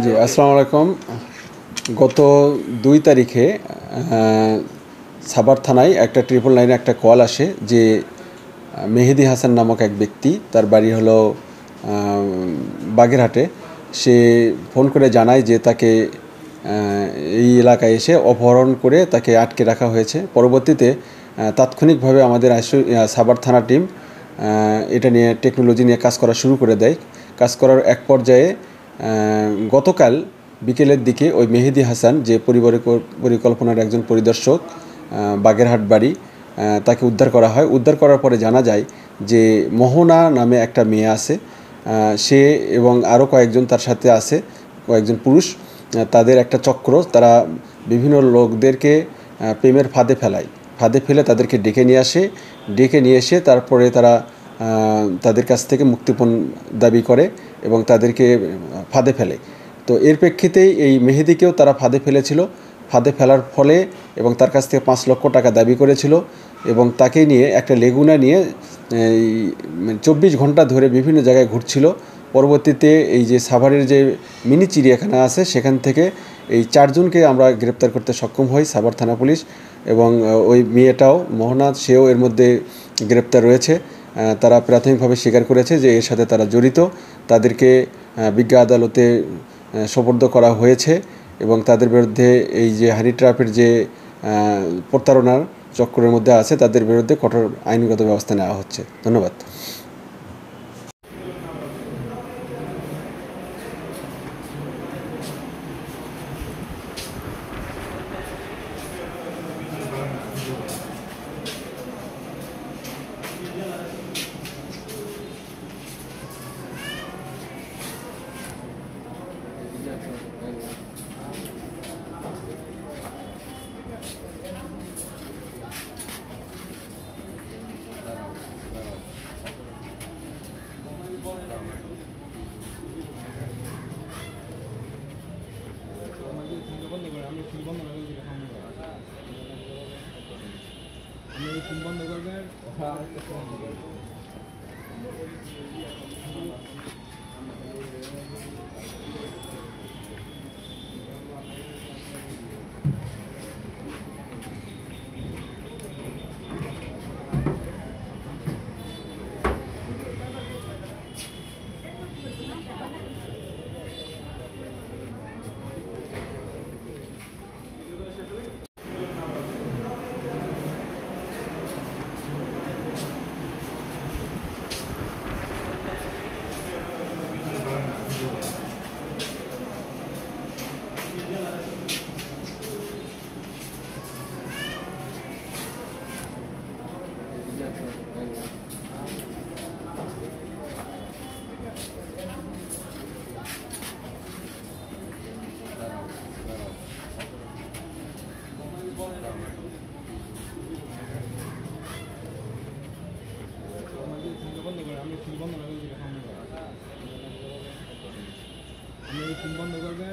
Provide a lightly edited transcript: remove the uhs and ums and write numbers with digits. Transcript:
জি আসসালামু আলাইকুম। গত 2 তারিখে সাভার থানায় একটা 999 একটা কল আসে যে মেহেদি হাসান নামক এক ব্যক্তি, তার বাড়ি হলো বাগেরহাটে। সে ফোন করে জানায় যে তাকে এই এলাকায় এসে অপহরণ করে তাকে আটকে রাখা হয়েছে। পরবর্তীতে তাৎক্ষণিকভাবে আমাদের সাভার থানা টিম এটা নিয়ে টেকনোলজি নিয়ে কাজ করা শুরু করে দেয়। কাজ করার এক পর্যায়ে গতকাল বিকেলের দিকে ওই মেহেদি হাসান, যে পরিকল্পনার একজন পরিদর্শক, বাগেরহাট বাড়ি, তাকে উদ্ধার করা হয়। উদ্ধার করার পরে জানা যায় যে মোহনা নামে একটা মেয়ে আছে, সে এবং আরও কয়েকজন তার সাথে আছে, কয়েকজন পুরুষ। তাদের একটা চক্র, তারা বিভিন্ন লোকদেরকে প্রেমের ফাঁদে ফেলে তাদেরকে ডেকে নিয়ে এসে তারপরে তারা তাদের কাছ থেকে মুক্তিপণ দাবি করে এবং তাদেরকে ফাঁদে ফেলে। তো এর প্রেক্ষিতেই এই মেহেদিকেও তারা ফাঁদে ফেলার ফলে এবং তার কাছ থেকে 5 লক্ষ টাকা দাবি করেছিল এবং তাকে নিয়ে একটা লেগুনা নিয়ে 24 ঘন্টা ধরে বিভিন্ন জায়গায় ঘুরছিল। পরবর্তীতে এই যে সাভারের যে মিনি চিড়িয়াখানা আছে সেখান থেকে এই 4 জনকে আমরা গ্রেপ্তার করতে সক্ষম হই, সাভার থানা পুলিশ। এবং ওই মেয়েটাও, মোহনা, সেও এর মধ্যে গ্রেপ্তার রয়েছে। তারা প্রাথমিকভাবে স্বীকার করেছে যে এর সাথে তারা জড়িত। তাদেরকে বিজ্ঞ আদালতে সোপর্দ করা হয়েছে এবং তাদের বিরুদ্ধে এই যে হানি ট্র্যাপের যে প্রতারণার চক্রের মধ্যে আছে তাদের বিরুদ্ধে কঠোর আইনগত ব্যবস্থা নেওয়া হচ্ছে। ধন্যবাদ। বন্ধ করবেন। বন্ধ করবেন।